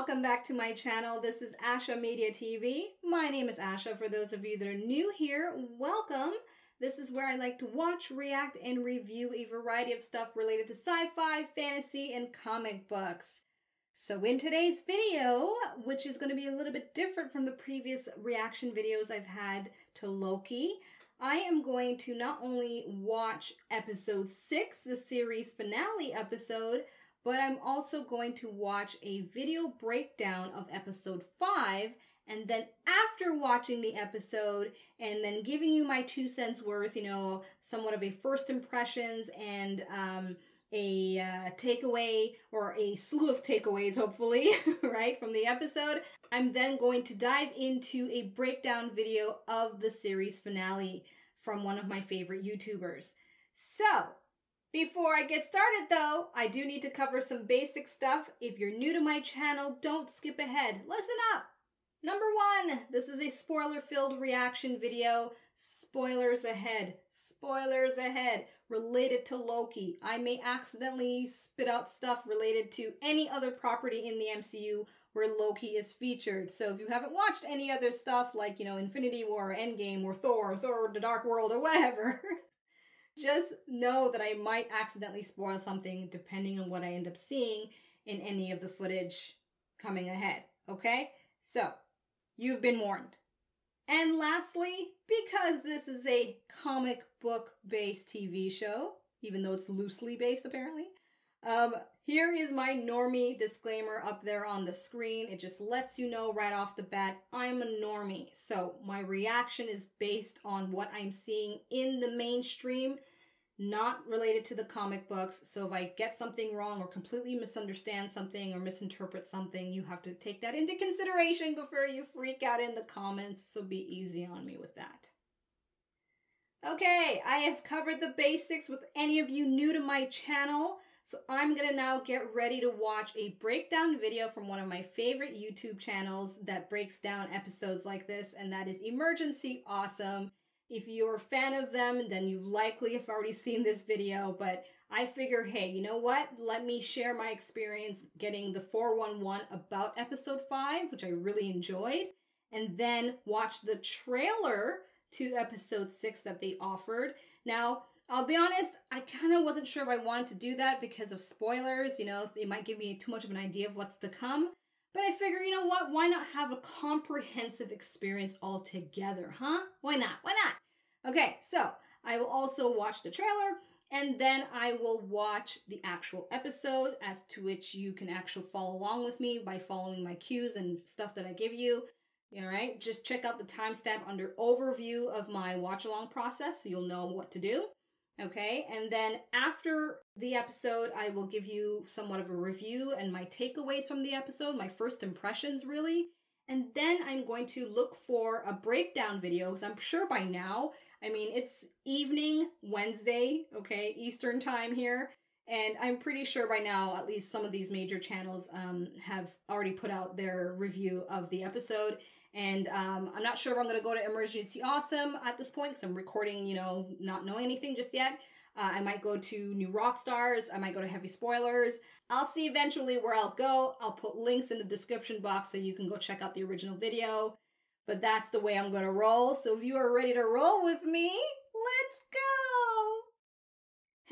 welcome back to my channel. This is Asha Media TV. My name is Asha. For those of you that are new here, welcome. This is where I like to watch, react, and review a variety of stuff related to sci-fi, fantasy, and comic books. So in today's video, which is going to be a little bit different from the previous reaction videos I've had to Loki, I am going to not only watch episode 6, the series finale episode, but I'm also going to watch a video breakdown of episode 5, and then after watching the episode and then giving you my 2 cents worth, somewhat of a first impressions and a takeaway or a slew of takeaways, hopefully, right, from the episode, I'm then going to dive into a breakdown video of the series finale from one of my favorite YouTubers. So, before I get started though, I do need to cover some basic stuff. If you're new to my channel, don't skip ahead. Listen up! Number 1, this is a spoiler-filled reaction video. Spoilers ahead. Spoilers ahead. Related to Loki. I may accidentally spit out stuff related to any other property in the MCU where Loki is featured. So if you haven't watched any other stuff like, Infinity War, or Endgame, or Thor, The Dark World, or whatever, just know that I might accidentally spoil something depending on what I end up seeing in any of the footage coming ahead, okay? So, you've been warned. And lastly, because this is a comic book-based TV show, even though it's loosely based apparently, here is my normie disclaimer up there on the screen. It just lets you know right off the bat, I'm a normie. So my reaction is based on what I'm seeing in the mainstream, not related to the comic books. So if I get something wrong or completely misunderstand something or misinterpret something, you have to take that into consideration before you freak out in the comments. So be easy on me with that. Okay, I have covered the basics with any of you new to my channel. So I'm going to now get ready to watch a breakdown video from one of my favorite YouTube channels that breaks down episodes like this, and that is Emergency Awesome. If you're a fan of them, then you've likely have already seen this video, but I figure, hey, you know what? Let me share my experience getting the 411 about episode 5, which I really enjoyed, and then watch the trailer to episode 6 that they offered. Now, I'll be honest, I kind of wasn't sure if I wanted to do that because of spoilers. It might give me too much of an idea of what's to come. But I figure, you know what? Why not have a comprehensive experience altogether, huh? Why not? Why not? Okay, so I will also watch the trailer, and then I will watch the actual episode, as to which you can actually follow along with me by following my cues and stuff that I give you. All right, just check out the timestamp under overview of my watch-along process so you'll know what to do. Okay, and then after the episode, I will give you somewhat of a review and my takeaways from the episode, my first impressions really. And then I'm going to look for a breakdown video, because I'm sure by now, it's evening Wednesday, okay, Eastern time here. And I'm pretty sure by now, at least some of these major channels have already put out their review of the episode. And I'm not sure if I'm going to go to Emergency Awesome at this point, because I'm recording, not knowing anything just yet. I might go to New Rockstars. I might go to Heavy Spoilers. I'll see eventually where I'll go. I'll put links in the description box so you can go check out the original video. But that's the way I'm going to roll. So if you are ready to roll with me, let's go!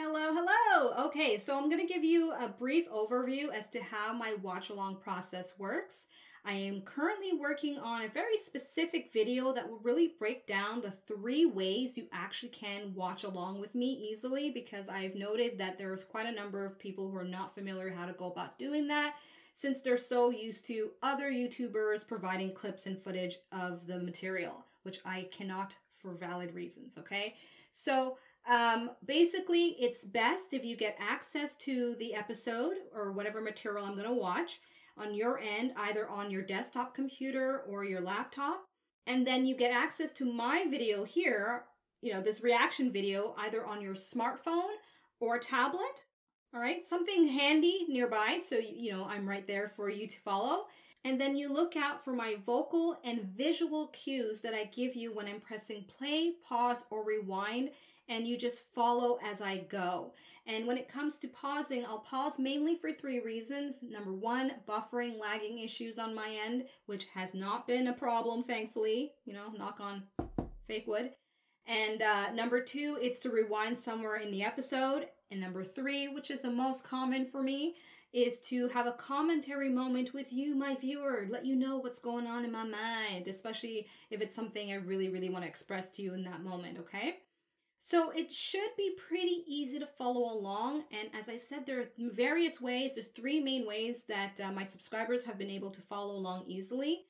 Hello, hello! Okay, so I'm going to give you a brief overview as to how my watch-along process works. I am currently working on a very specific video that will really break down the 3 ways you actually can watch along with me easily, because I've noted that there's quite a number of people who are not familiar how to go about doing that, since they're so used to other YouTubers providing clips and footage of the material, which I cannot for valid reasons, okay? So basically, it's best if you get access to the episode or whatever material I'm going to watch on your end, either on your desktop computer or your laptop. And then you get access to my video here, this reaction video, either on your smartphone or tablet. All right, something handy nearby, so I'm right there for you to follow. And then you look out for my vocal and visual cues that I give you when I'm pressing play, pause, or rewind, and you just follow as I go. And when it comes to pausing, I'll pause mainly for 3 reasons. Number 1, buffering, lagging issues on my end, which has not been a problem, thankfully, knock on fake wood. And number 2, it's to rewind somewhere in the episode. And number 3, which is the most common for me, is to have a commentary moment with you, my viewer, let you know what's going on in my mind, especially if it's something I really, really want to express to you in that moment, okay? So it should be pretty easy to follow along. And as I said, there are various ways. There's 3 main ways that my subscribers have been able to follow along easily.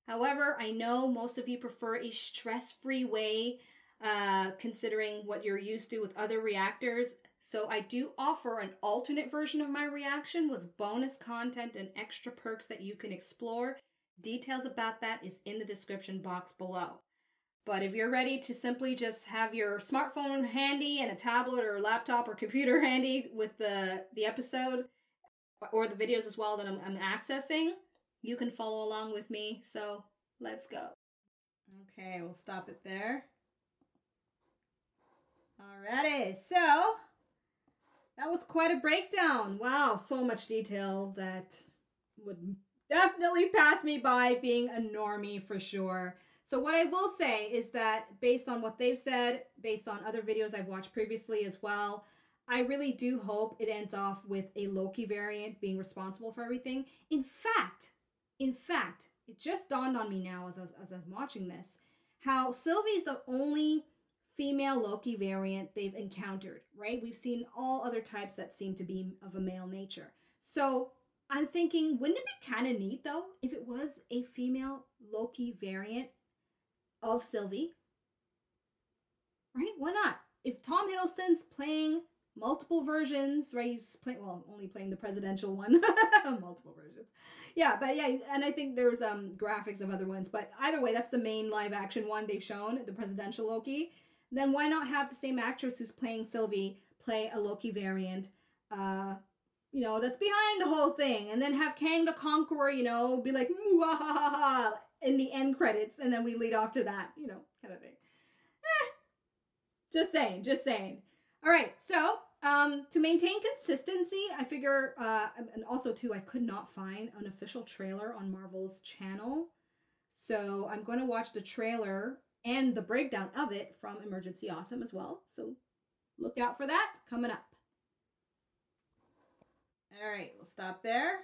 However, I know most of you prefer a stress-free way, considering what you're used to with other reactors. So I do offer an alternate version of my reaction with bonus content and extra perks that you can explore. Details about that is in the description box below. But if you're ready to simply just have your smartphone handy and a tablet or laptop or computer handy with the episode or the videos as well that I'm accessing, you can follow along with me. So let's go. Okay, we'll stop it there. Alrighty, so that was quite a breakdown. Wow, so much detail that would definitely pass me by being a normie for sure. So what I will say is that based on what they've said, based on other videos I've watched previously as well, I really do hope it ends off with a Loki variant being responsible for everything. In fact, it just dawned on me now as I was watching this, how Sylvie's the only female Loki variant they've encountered, right? We've seen all other types that seem to be of a male nature. So I'm thinking, wouldn't it be kind of neat though if it was a female Loki variant of Sylvie? Right? Why not? If Tom Hiddleston's playing multiple versions, right? He's only playing the presidential one. Multiple versions. Yeah, but yeah, and I think there's graphics of other ones, but either way, that's the main live action one they've shown, the presidential Loki. Then why not have the same actress who's playing Sylvie play a Loki variant, that's behind the whole thing, and then have Kang the Conqueror, be like, "Mwah-ha-ha-ha," in the end credits, and then we lead off to that, kind of thing. Just saying. All right, so to maintain consistency, I figure, and also too, I could not find an official trailer on Marvel's channel, so I'm going to watch the trailer and the breakdown of it from Emergency Awesome as well. So look out for that coming up. All right, we'll stop there.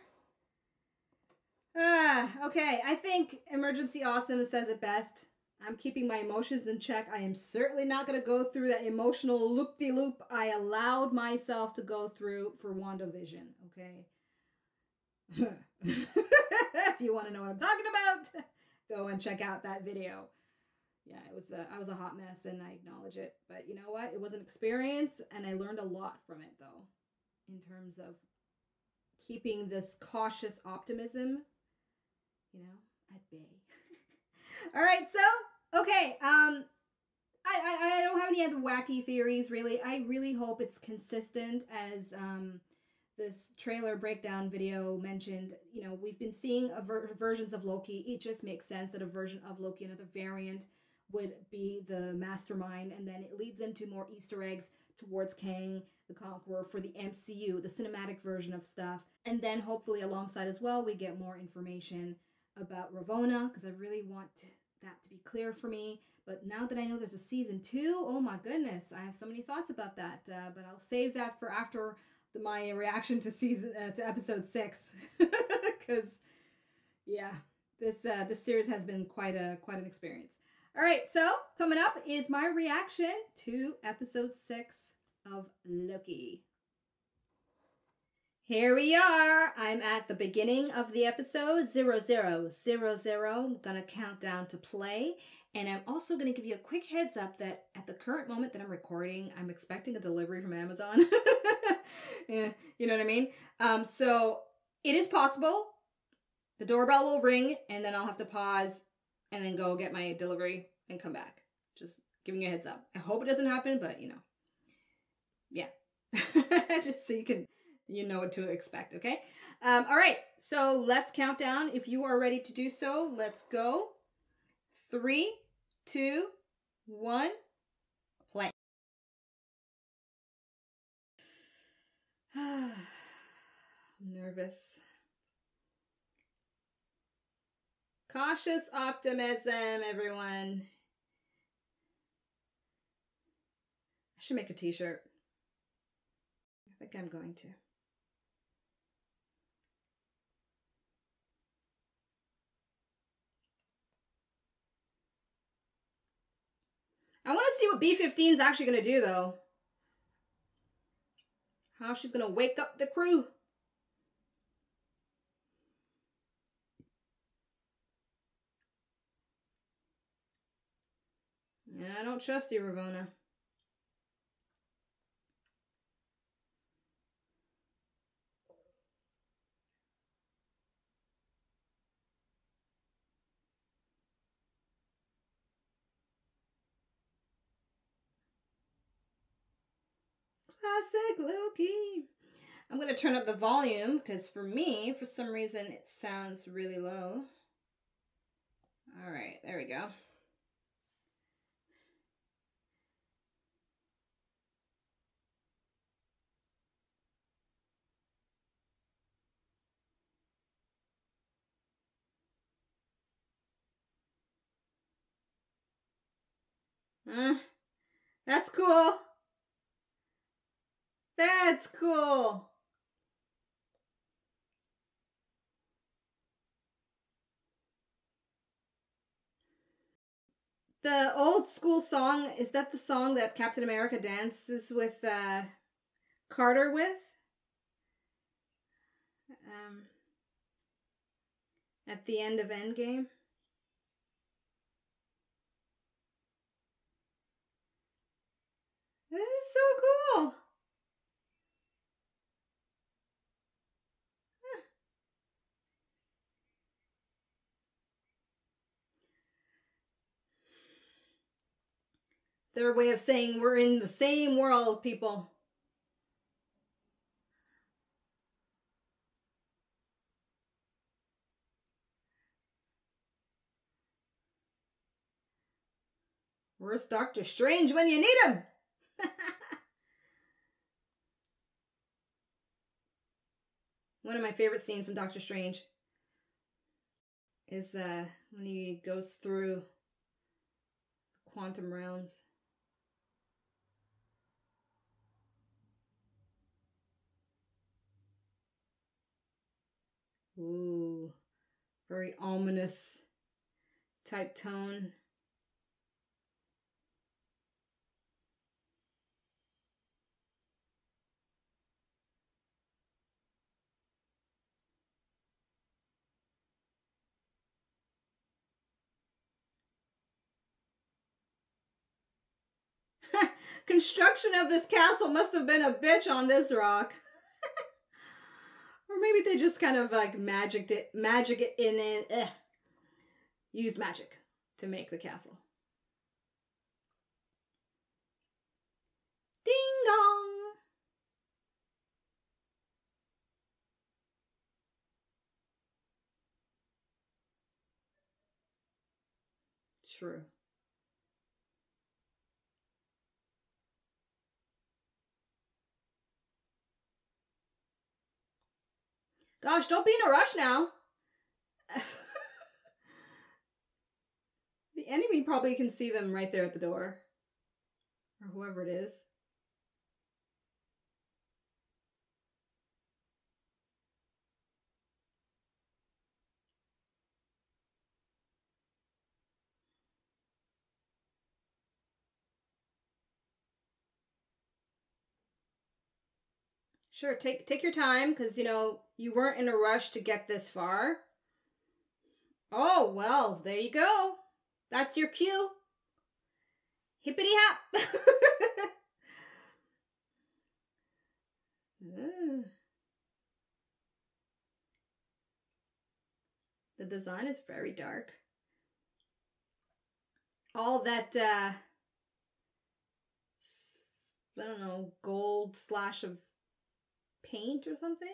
Okay, I think Emergency Awesome says it best. I'm keeping my emotions in check. I am certainly not going to go through that emotional loop-de-loop I allowed myself to go through for WandaVision, okay? If you want to know what I'm talking about, go and check out that video. Yeah, I was a hot mess, and I acknowledge it. But you know what? It was an experience, and I learned a lot from it, though, in terms of keeping this cautious optimism, at bay. All right, so, okay, I don't have any other wacky theories, really. I really hope it's consistent, as this trailer breakdown video mentioned. We've been seeing versions of Loki. It just makes sense that a version of Loki, another variant, would be the mastermind, and then it leads into more Easter eggs towards Kang the Conqueror for the MCU, the cinematic version of stuff. And then hopefully alongside as well, we get more information about Ravonna, because I really want that to be clear for me. But now that I know there's a season 2, oh my goodness, I have so many thoughts about that. But I'll save that for after my reaction to episode 6, because yeah, this series has been quite an experience. All right, so coming up is my reaction to episode 6 of Loki. Here we are. I'm at the beginning of the episode 0000. I'm going to count down to play. And I'm also going to give you a quick heads up that at the current moment that I'm recording, I'm expecting a delivery from Amazon. Yeah, you know what I mean? So it is possible the doorbell will ring and then I'll have to pause and then go get my delivery and come back. Just giving you a heads up. I hope it doesn't happen, but yeah. Just so you can You know what to expect, okay? All right, so let's count down. If you are ready to do so, let's go. 3, 2, 1, play. I'm nervous. Cautious optimism, everyone. I should make a t-shirt. I think I'm going to. I want to see what B15 is actually going to do, though. How she's going to wake up the crew. Yeah, I don't trust you, Ravona. Classic Loki. I'm going to turn up the volume because for me, for some reason, it sounds really low. All right, there we go. That's cool. That's cool. The old school song, is that the song that Captain America dances with Carter with? At the end of Endgame? This is so cool. Their way of saying we're in the same world, people. Where's Doctor Strange when you need him? One of my favorite scenes from Doctor Strange is when he goes through quantum realms. Ooh, very ominous type tone. Construction of this castle must have been a bitch on this rock. Or maybe they just kind of like magic it in it. Used magic to make the castle. Ding dong. True. Gosh, don't be in a rush now. The enemy probably can see them right there at the door. Or whoever it is. Sure, take your time, because, you know, you weren't in a rush to get this far. Oh, well, there you go. That's your cue. Hippity hop. The design is very dark. All that, I don't know, gold slash of paint or something.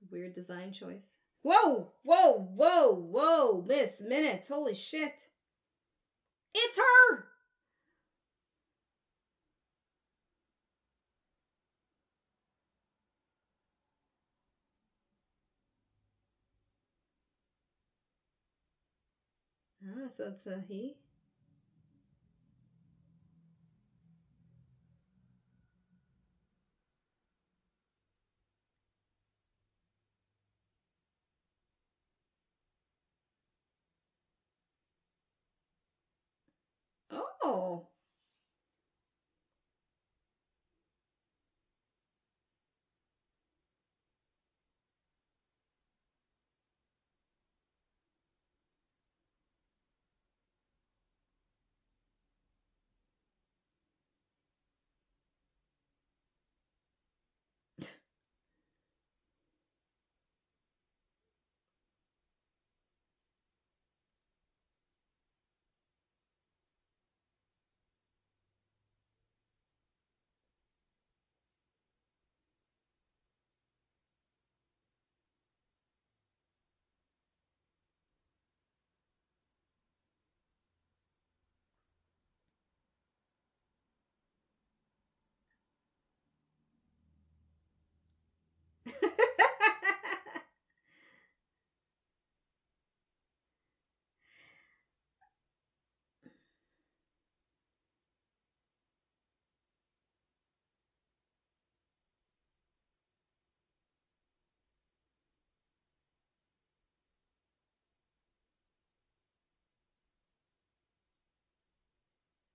It's a weird design choice. Whoa, whoa, whoa, whoa, Miss Minutes, holy shit. It's her! Ah, so it's a he? Oh.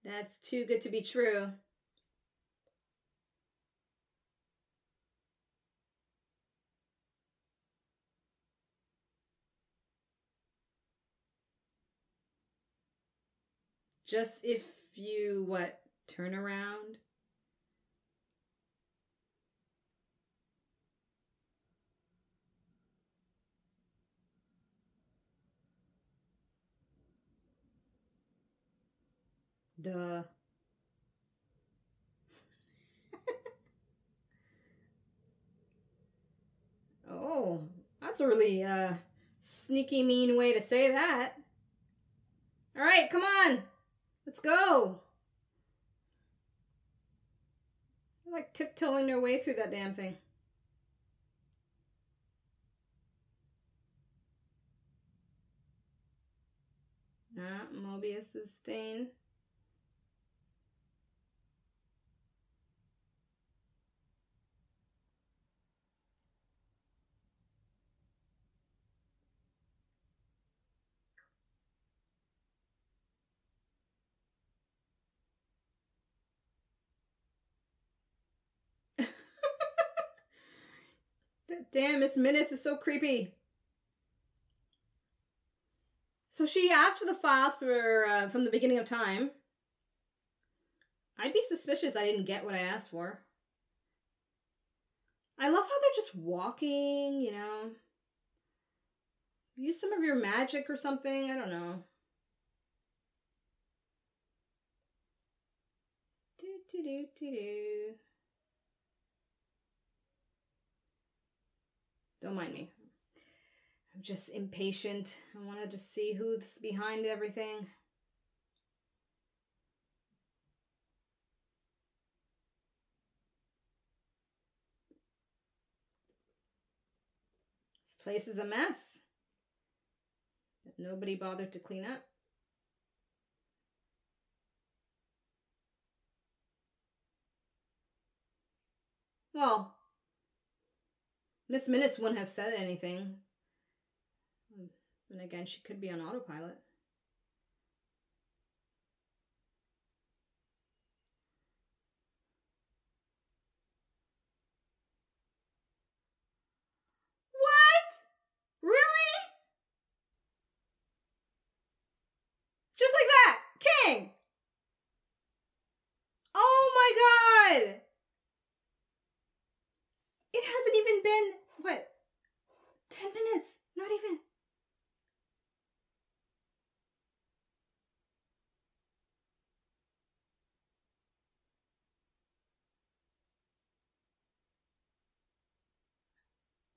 That's too good to be true. Just if you, what, turn around? Duh. Oh, that's a really sneaky, mean way to say that. All right, come on. Let's go. They're like tiptoeing their way through that damn thing. Ah, Mobius's stain. Damn, Miss Minutes is so creepy. So she asked for the files for from the beginning of time. I'd be suspicious I didn't get what I asked for. I love how they're just walking, you know. Use some of your magic or something. I don't know. Do, do, do, do, do. Don't mind me. I'm just impatient. I want to just see who's behind everything. This place is a mess that nobody bothered to clean up. Well, Miss Minutes wouldn't have said anything. And again, she could be on autopilot. What? Really? Just like that? King! Oh my god! It hasn't even been, what, 10 minutes? Not even.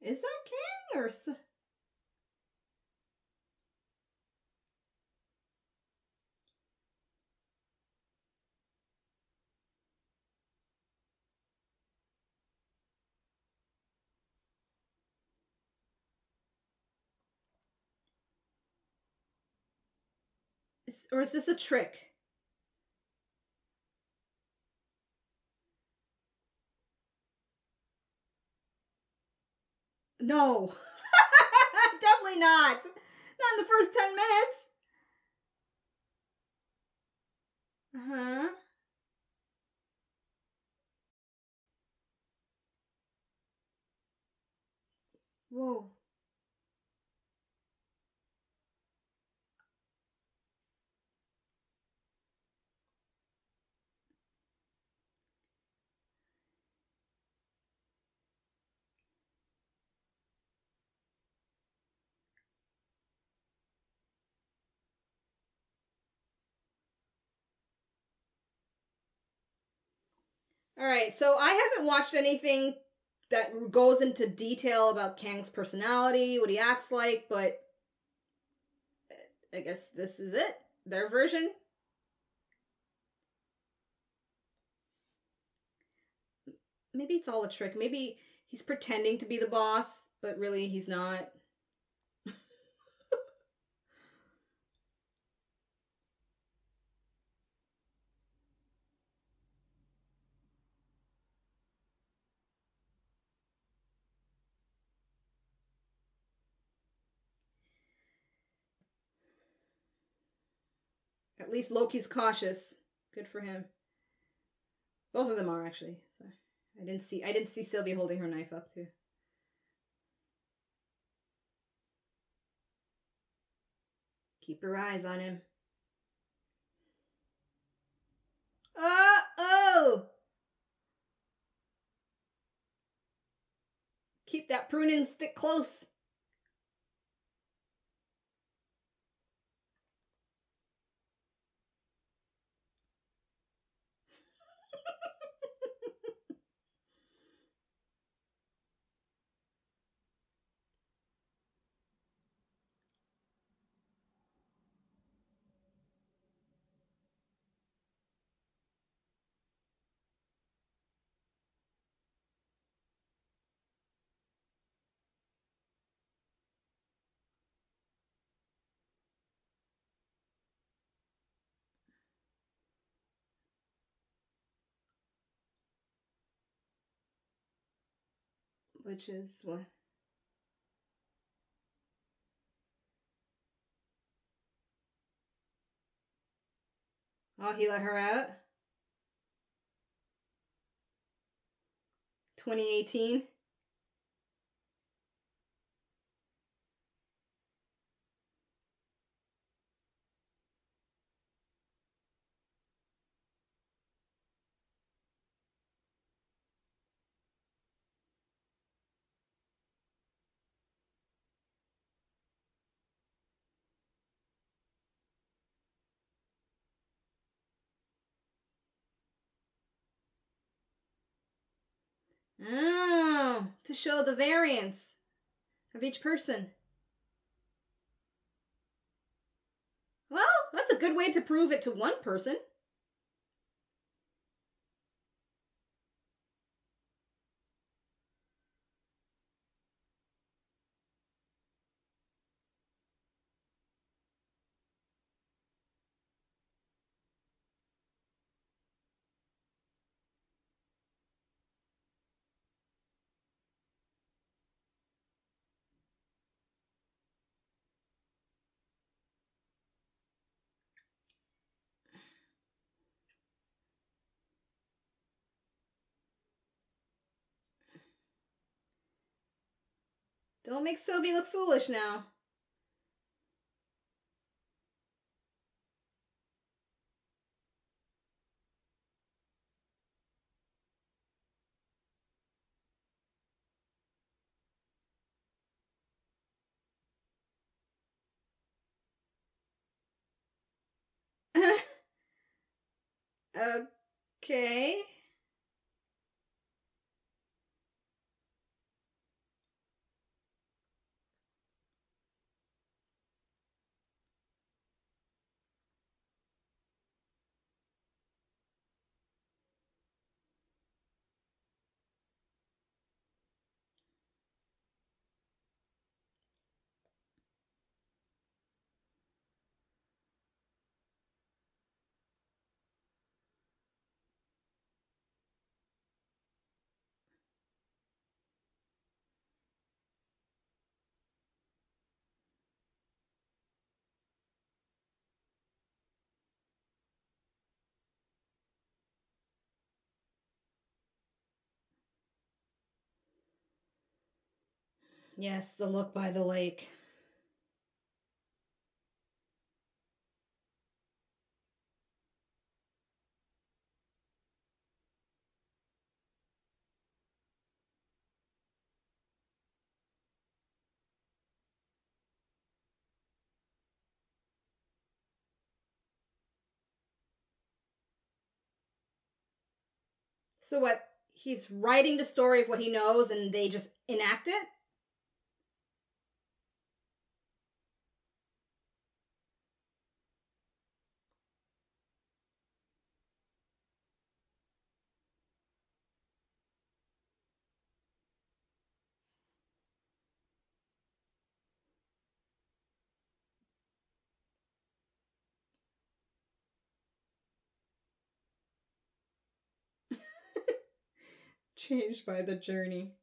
Is that Kang or... Or is this a trick? No. Definitely not. Not in the first 10 minutes. Uh-huh. Whoa. All right, so I haven't watched anything that goes into detail about Kang's personality, what he acts like, but I guess this is it. Their version. Maybe it's all a trick. Maybe he's pretending to be the boss, but really he's not. At least Loki's cautious. Good for him. Both of them are actually. So I didn't see Sylvie holding her knife up too. Keep your eyes on him. Oh! Keep that pruning stick close. Which is what? Oh, he let her out? 2018? Oh, to show the variance of each person. Well, that's a good way to prove it to one person. Don't make Sylvie look foolish now. Okay. Yes, the look by the lake. So what? He's writing the story of what he knows and they just enact it? Changed by the journey.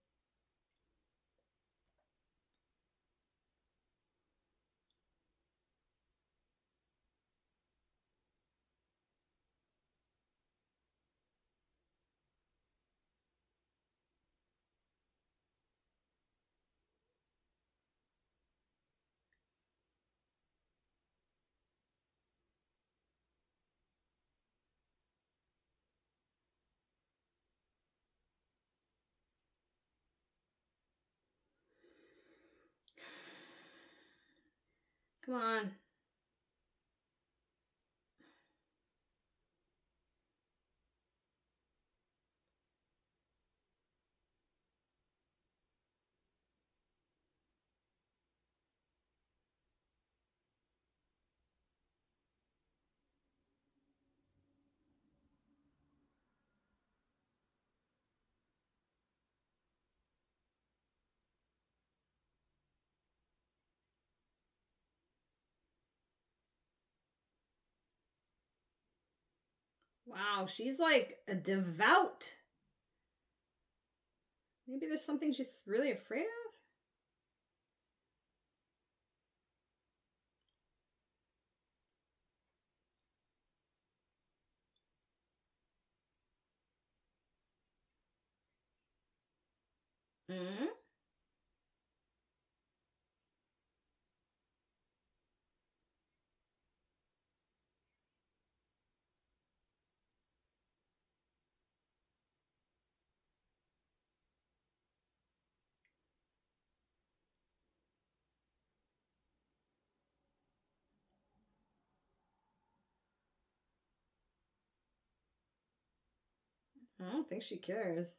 Come on. Wow, she's like a devout. Maybe there's something she's really afraid of? Mm-hmm. I don't think she cares.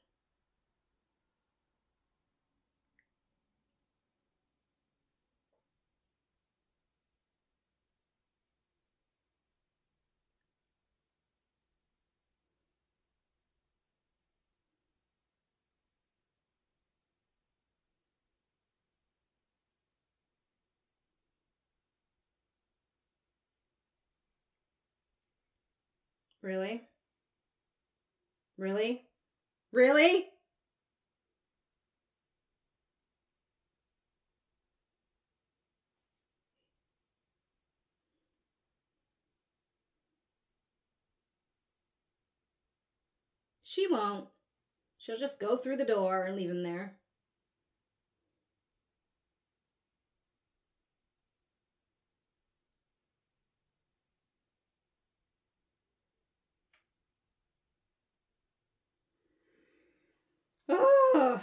Really? Really? Really? She won't. She'll just go through the door and leave him there. Oh,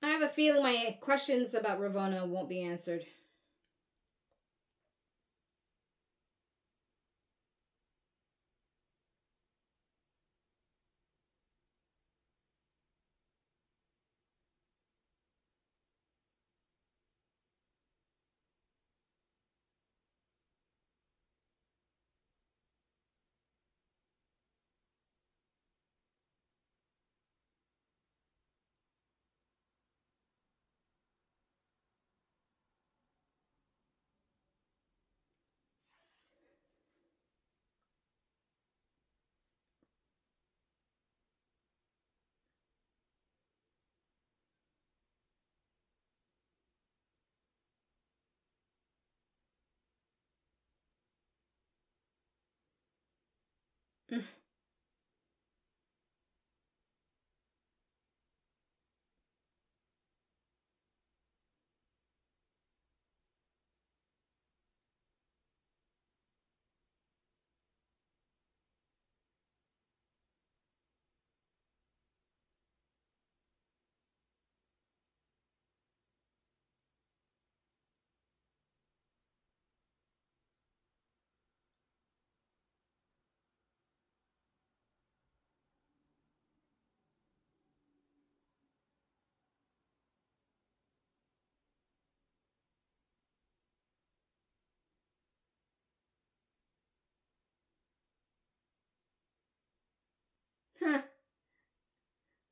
I have a feeling my questions about Ravonna won't be answered.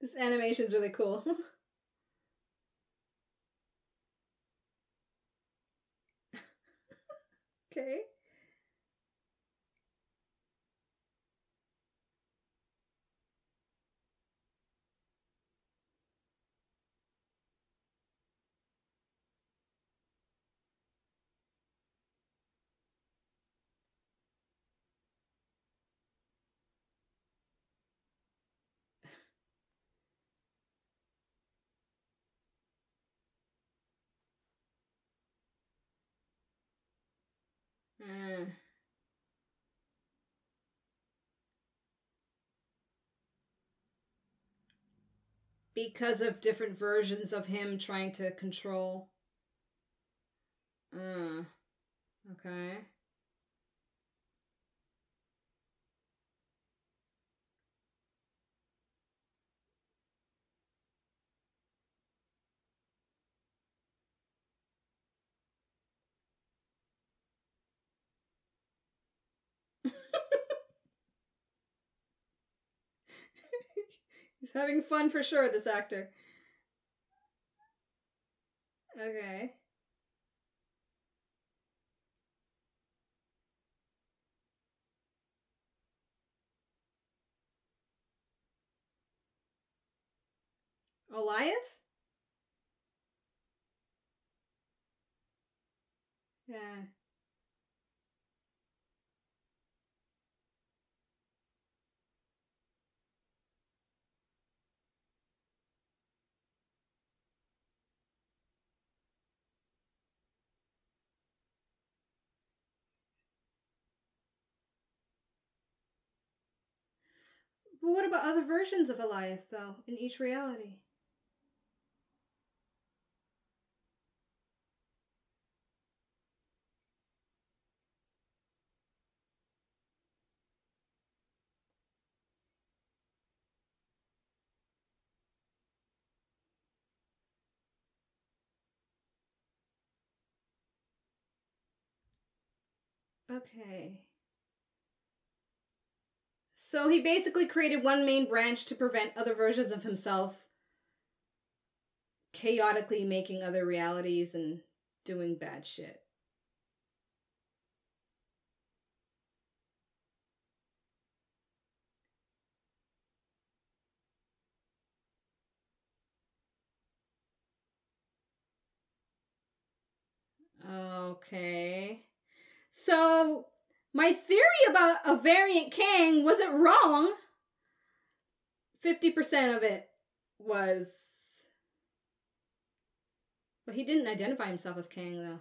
This animation is really cool. Okay. Mm. Because of different versions of him trying to control. Okay. He's having fun for sure, this actor. Okay. Goliath? Yeah. But what about other versions of Goliath, though, in each reality? Okay. So he basically created one main branch to prevent other versions of himself chaotically making other realities and doing bad shit. Okay. So, my theory about a variant Kang wasn't wrong. 50% of it was. But he didn't identify himself as Kang, though.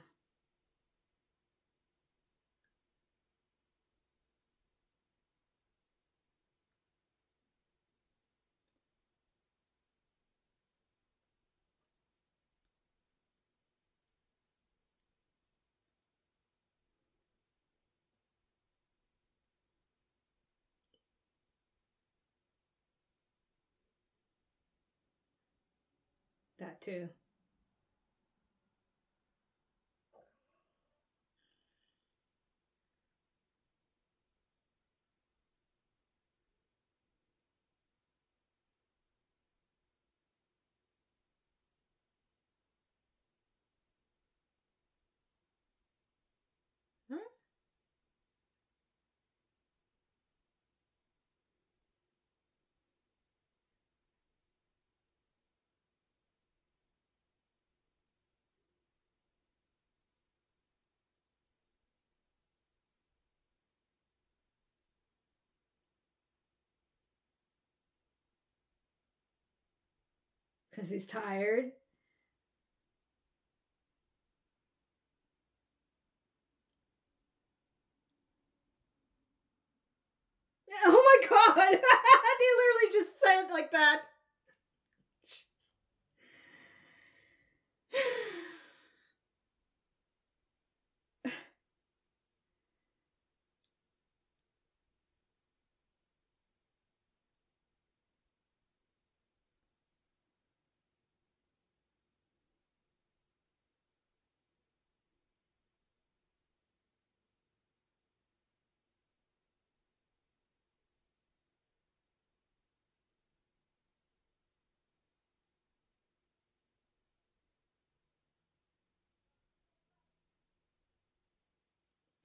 That too. Huh? Because he's tired. Oh my god! They literally just said it like that.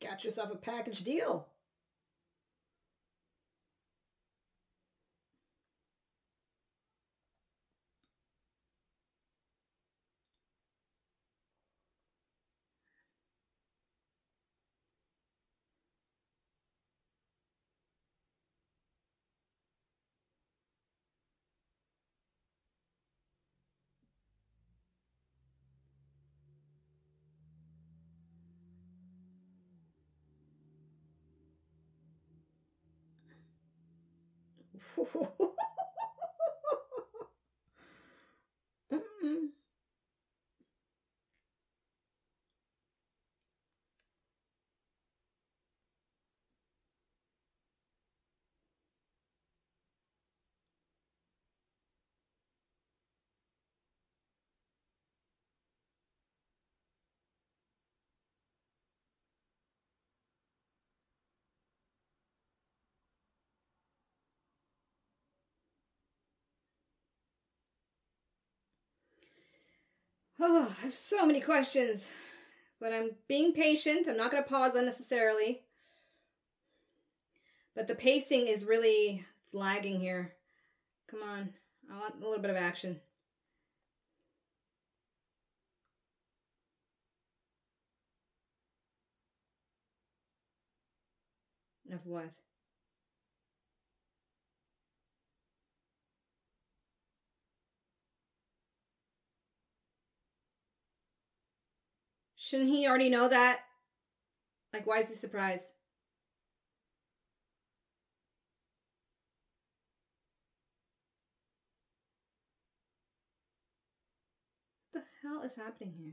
Got yourself a package deal. Oh, I have so many questions, but I'm being patient. I'm not going to pause unnecessarily. But the pacing is really, it's lagging here. Come on. I want a little bit of action. Of what? Shouldn't he already know that? Like, why is he surprised? What the hell is happening here?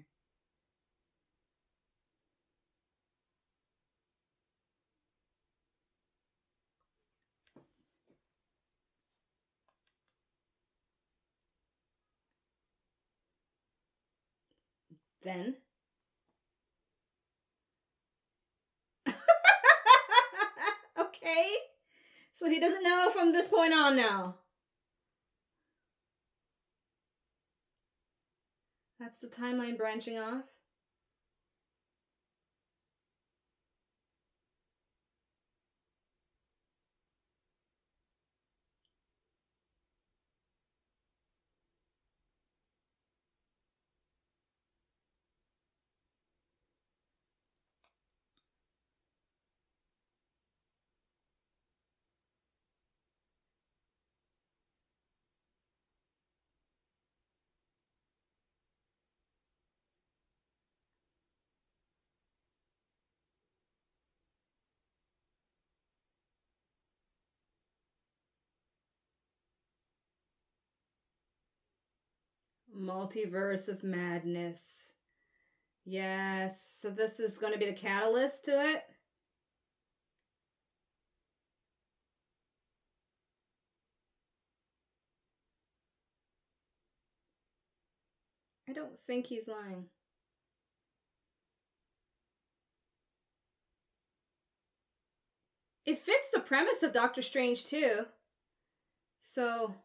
Then? Okay. So he doesn't know from this point on now. That's the timeline branching off. Multiverse of madness. Yes. So this is going to be the catalyst to it? I don't think he's lying. It fits the premise of Doctor Strange too. So,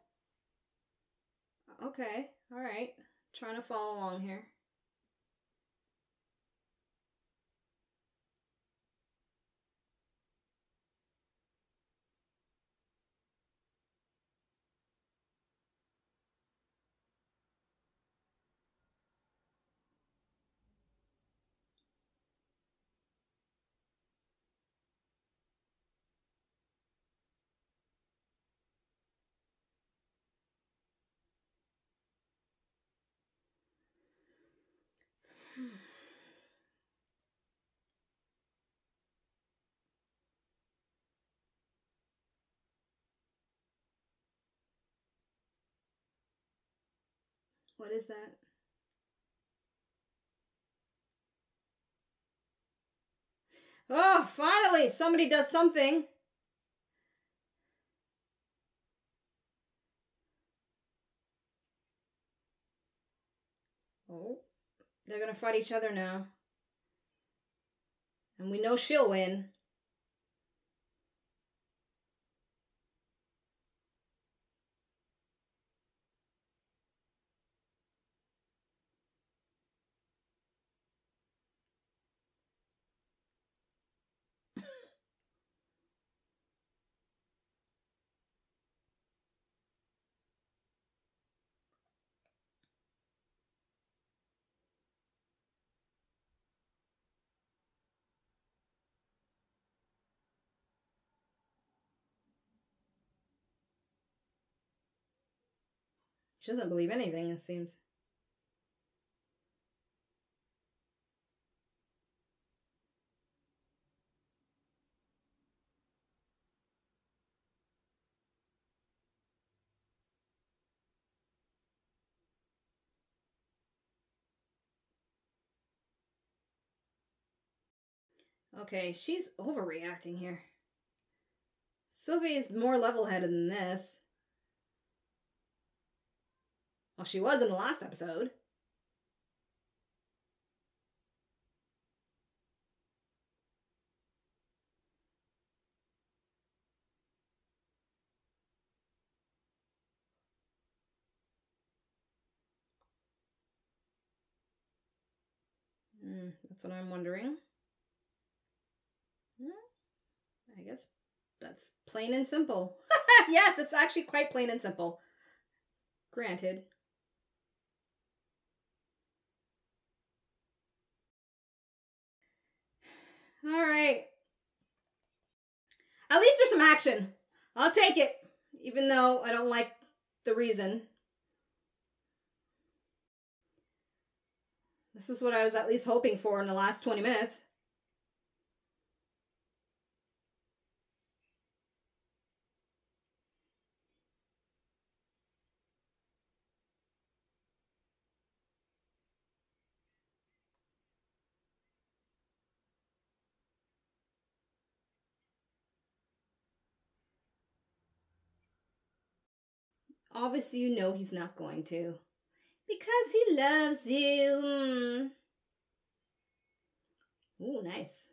okay. All right. Trying to follow along here. What is that? Oh, finally! Somebody does something. Oh, they're gonna fight each other now. And we know she'll win. She doesn't believe anything, it seems. Okay, she's overreacting here. Sylvie is more level-headed than this. Well, she was in the last episode. That's what I'm wondering. I guess that's plain and simple. Yes, it's actually quite plain and simple. Granted. All right. At least there's some action. I'll take it, even though I don't like the reason. This is what I was at least hoping for in the last 20 minutes. Obviously, you know he's not going to. Because he loves you. Ooh, nice.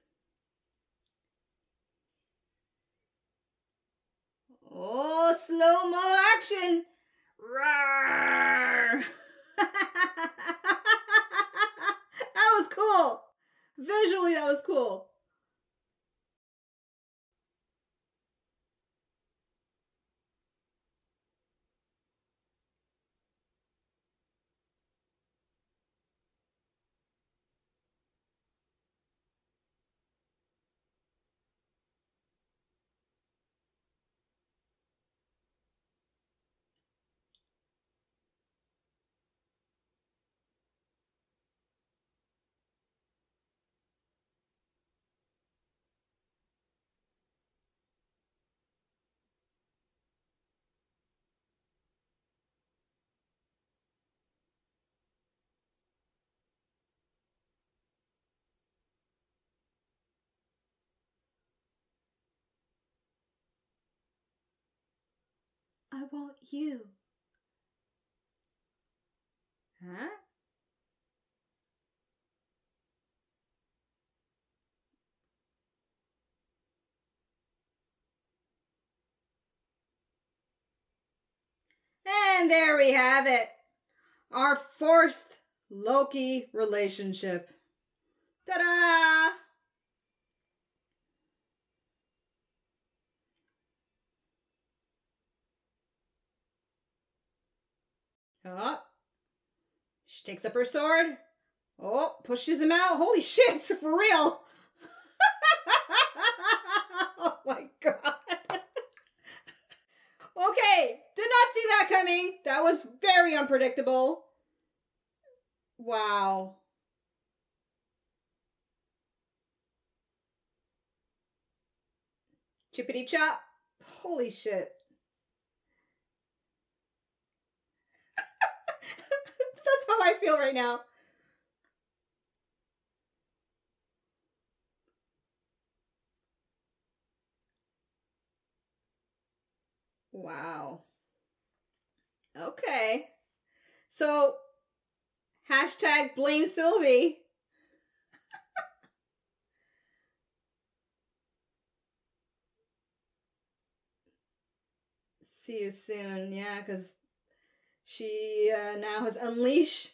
Oh, slow-mo action. Roar. That was cool. Visually, that was cool. I want you. Huh? And there we have it. Our forced Loki relationship. Ta-da! Oh. She takes up her sword. Oh, pushes him out. Holy shit, for real. Oh my god. Okay, did not see that coming. That was very unpredictable. Wow. Chippity chop. Holy shit. That's how I feel right now. Wow. Okay. So, hashtag blame Sylvie. See you soon. Yeah, because she now has unleashed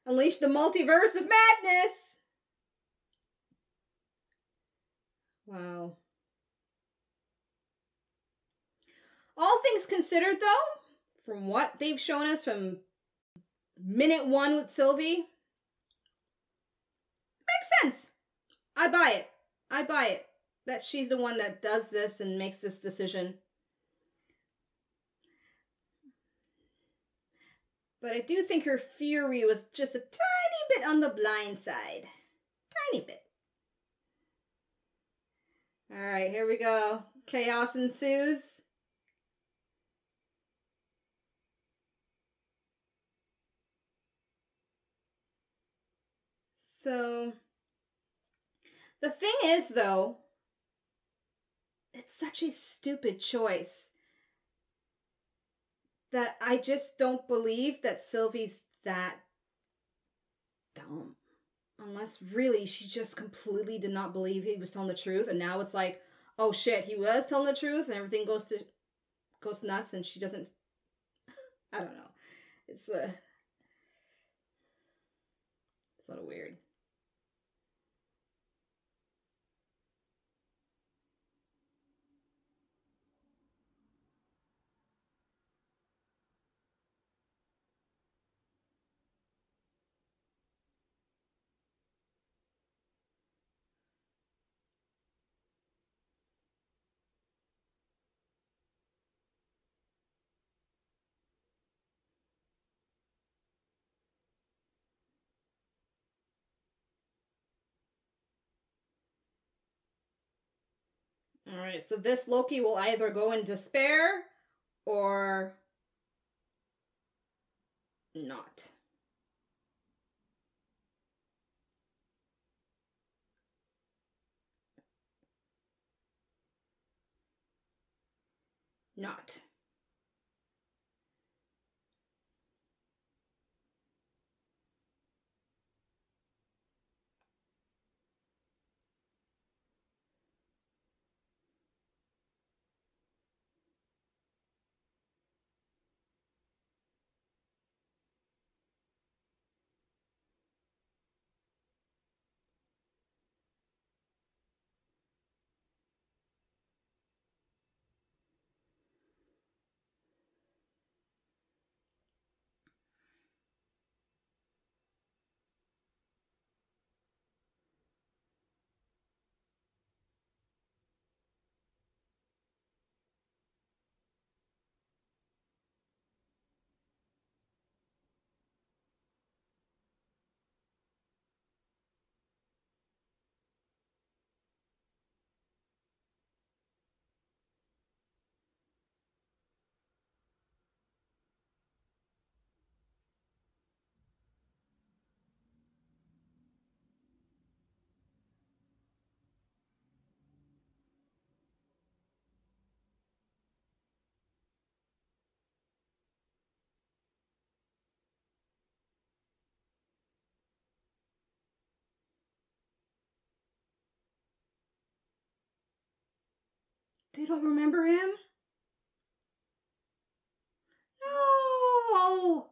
the multiverse of madness. Wow. All things considered, though, from what they've shown us from minute 1 with Sylvie, makes sense. I buy it. I buy it. That she's the one that does this and makes this decision. But I do think her fury was just a tiny bit on the blind side. Tiny bit. Alright, here we go. Chaos ensues. So, the thing is, though, it's such a stupid choice that I just don't believe that Sylvie's that dumb. Unless really she just completely did not believe he was telling the truth, and now it's like, oh shit, he was telling the truth, and everything goes nuts, and she doesn't. I don't know. It's a little weird. Alright, so this Loki will either go in despair or not. Not. They don't remember him? No!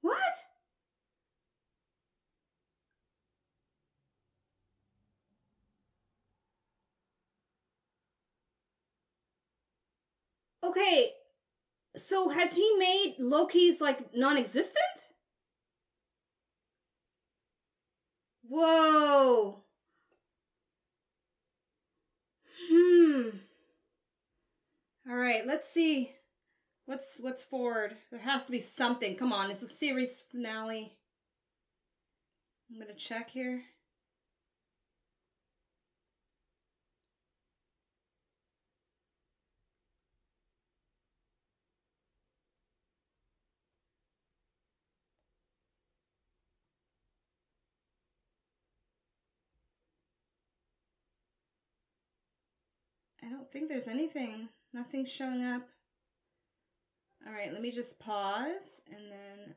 What? Okay, so has he made Loki's, like, non-existent? Whoa. Alright, let's see. What's forward? There has to be something. Come on, it's a series finale. I'm gonna check here. I don't think there's anything. Nothing's showing up. Alright, let me just pause, and then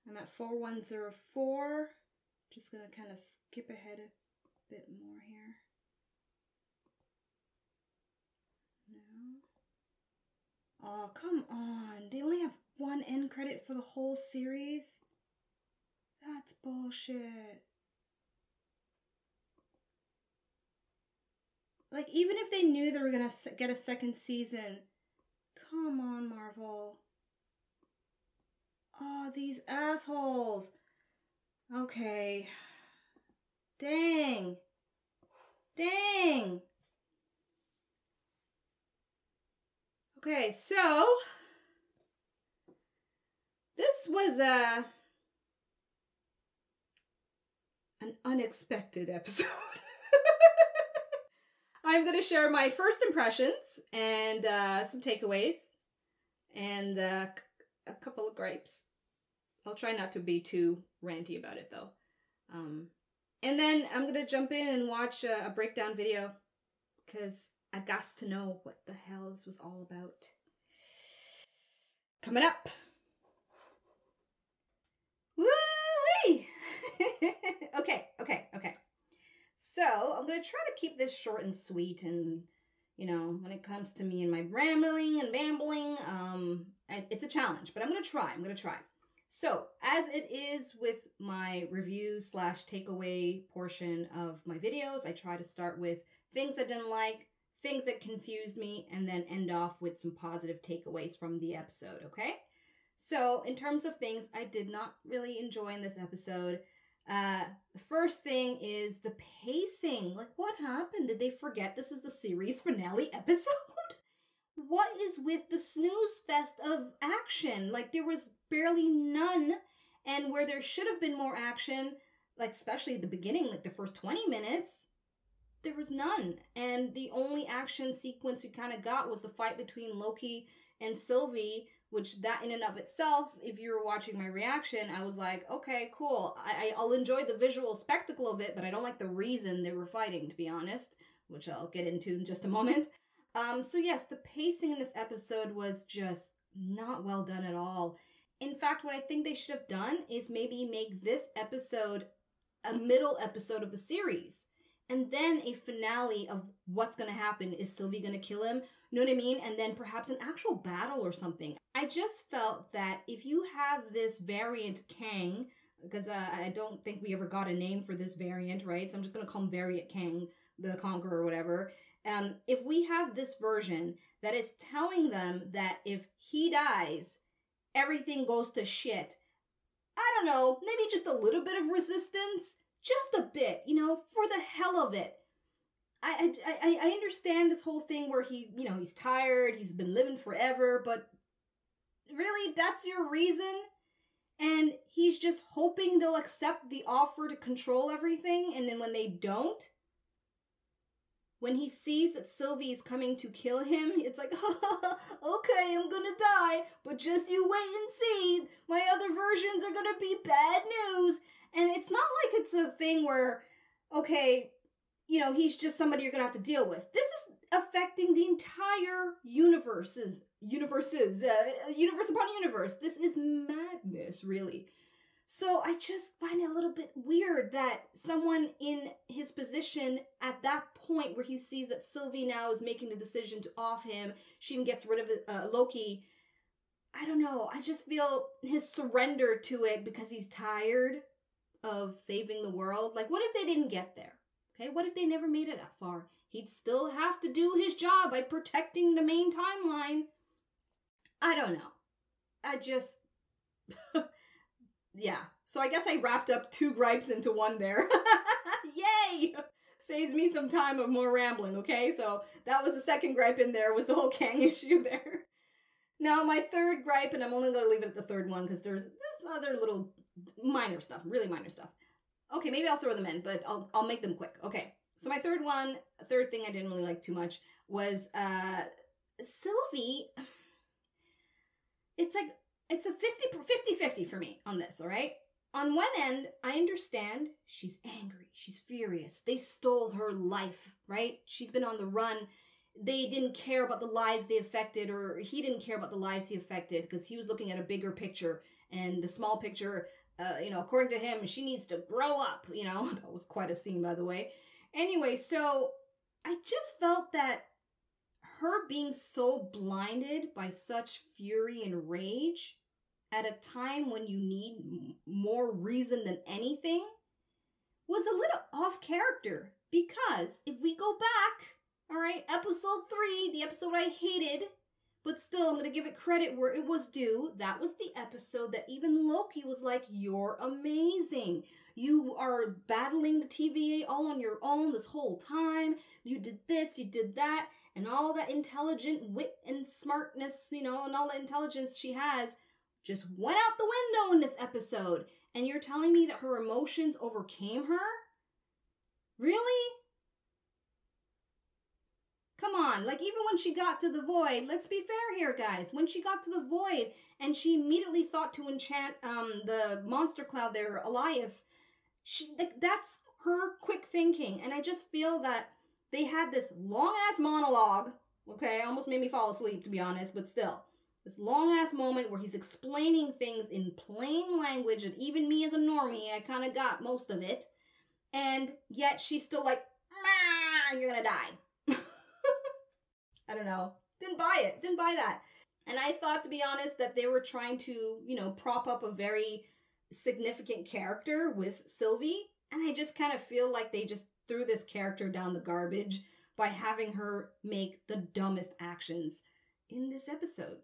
I'm at 4104. Just gonna kind of skip ahead a bit more here. No. Oh, come on. They only have one end credit for the whole series? That's bullshit. Like, even if they knew they were gonna get a second season, come on, Marvel. Oh, these assholes. Okay. Dang. Dang. Okay, so this was an unexpected episode. I'm going to share my first impressions and some takeaways and a couple of gripes. I'll try not to be too ranty about it though. And then I'm going to jump in and watch a breakdown video because I got to know what the hell this was all about. Coming up. Woo-wee! Okay. So, I'm going to try to keep this short and sweet and, you know, when it comes to me and my rambling and bambling, it's a challenge, but I'm going to try. So, as it is with my review / takeaway portion of my videos, I try to start with things I didn't like, things that confused me, and then end off with some positive takeaways from the episode, okay? So, in terms of things I did not really enjoy in this episode, the first thing is the pacing. Like, what happened? Did they forget this is the series finale episode? What is with the snooze fest of action? Like, there was barely none, and where there should have been more action, like, especially at the beginning, like the first 20 minutes, there was none. And the only action sequence we kind of got was the fight between Loki and Sylvie, which that in and of itself, if you were watching my reaction, I was like, okay, cool. I'll enjoy the visual spectacle of it, but I don't like the reason they were fighting, to be honest, which I'll get into in just a moment. So yes, the pacing in this episode was just not well done at all. In fact, what I think they should have done is maybe make this episode a middle episode of the series. And then a finale of what's going to happen. Is Sylvie going to kill him? You know what I mean? And then perhaps an actual battle or something. I just felt that if you have this variant Kang, because I don't think we ever got a name for this variant, right? So I'm just going to call him Variant Kang, the Conqueror or whatever. If we have this version that is telling them that if he dies, everything goes to shit. I don't know, maybe just a little bit of resistance. Just a bit, you know, for the hell of it. I understand this whole thing where he, you know, he's tired, he's been living forever, but really, that's your reason? And he's just hoping they'll accept the offer to control everything, and then when they don't, when he sees that Sylvie is coming to kill him, it's like, okay, I'm gonna die, but just you wait and see. My other versions are gonna be bad news. And it's not like it's a thing where, okay, you know, he's just somebody you're gonna have to deal with. This is affecting the entire universe upon universe. This is madness, really. So I just find it a little bit weird that someone in his position at that point where he sees that Sylvie now is making the decision to off him, she even gets rid of Loki. I don't know. I just feel his surrender to it because he's tired of saving the world. Like, what if they didn't get there? Okay, what if they never made it that far? He'd still have to do his job by protecting the main timeline. I don't know. I just... yeah. So I guess I wrapped up 2 gripes into one there. Yay! Saves me some time of more rambling, okay? So that was the second gripe in there, was the whole Kang issue there. Now, my third gripe, and I'm only going to leave it at the third one because there's other little minor stuff, really minor stuff. Okay, maybe I'll throw them in, but I'll make them quick. Okay, so my third thing I didn't really like too much was Sylvie. It's like, it's a 50-50 for me on this, all right? On one end, I understand she's angry, she's furious. They stole her life, right? She's been on the run. They didn't care about the lives they affected, or he didn't care about the lives he affected because he was looking at a bigger picture, and the small picture, you know, according to him, she needs to grow up, you know. That was quite a scene, by the way. Anyway, so I just felt that her being so blinded by such fury and rage at a time when you need more reason than anything was a little off character. Because if we go back, all right, episode 3, the episode I hated, but still I'm going to give it credit where it was due. That was the episode that even Loki was like, you're amazing. You are battling the TVA all on your own this whole time. You did this, you did that, and all that intelligent wit and smartness, you know, and all the intelligence she has just went out the window in this episode. And you're telling me that her emotions overcame her? Really? Come on, like even when she got to the void, let's be fair here, guys. When she got to the void and she immediately thought to enchant the monster cloud there, Eliath, that's her quick thinking. And I just feel that they had this long-ass monologue, okay? Almost made me fall asleep, to be honest, but still. This long-ass moment where he's explaining things in plain language that even me as a normie, I kind of got most of it. And yet she's still like, you're gonna die. I don't know. Didn't buy it. Didn't buy that. And I thought, to be honest, that they were trying to, you know, prop up a very significant character with Sylvie. And I just kind of feel like they just threw this character down the garbage by having her make the dumbest actions in this episode.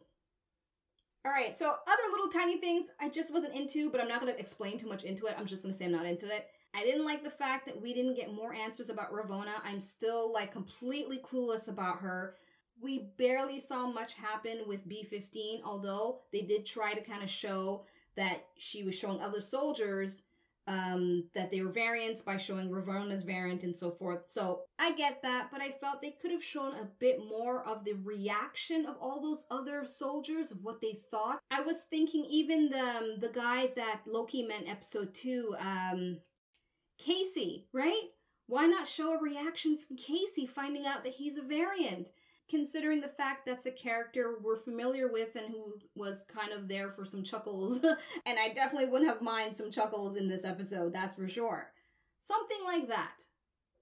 All right, so other little tiny things I just wasn't into, but I'm not going to explain too much into it. I'm just going to say I'm not into it. I didn't like the fact that we didn't get more answers about Ravonna. I'm still like completely clueless about her. We barely saw much happen with B-15, although they did try to kind of show that she was showing other soldiers that they were variants by showing Ravonna's variant and so forth. So I get that, but I felt they could have shown a bit more of the reaction of all those other soldiers, of what they thought. I was thinking even the guy that Loki met in episode 2, Casey, right? Why not show a reaction from Casey finding out that he's a variant? Considering the fact that's a character we're familiar with and who was kind of there for some chuckles. And I definitely wouldn't have minded some chuckles in this episode, that's for sure. Something like that.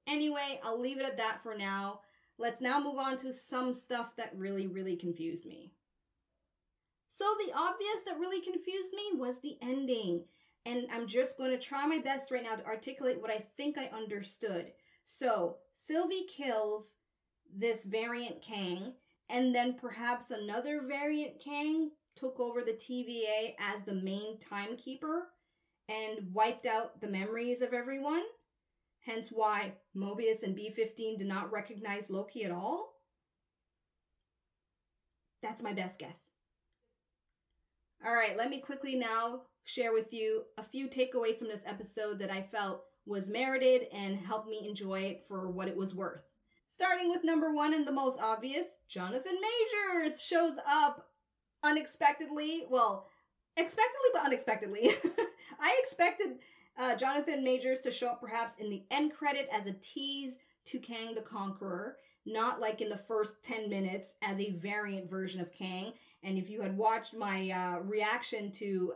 Anyway, I'll leave it at that for now. Let's now move on to some stuff that really, really confused me. So the obvious that really confused me was the ending. And I'm just going to try my best right now to articulate what I think I understood. So, Sylvie kills this variant Kang, and then perhaps another variant Kang took over the TVA as the main timekeeper and wiped out the memories of everyone. Hence why Mobius and B-15 did not recognize Loki at all. That's my best guess. Alright, let me quickly now share with you a few takeaways from this episode that I felt was merited and helped me enjoy it for what it was worth. Starting with number 1 and the most obvious, Jonathan Majors shows up unexpectedly. Well, expectedly, but unexpectedly. I expected Jonathan Majors to show up perhaps in the end credit as a tease to Kang the Conqueror, not like in the first 10 minutes as a variant version of Kang. And if you had watched my reaction to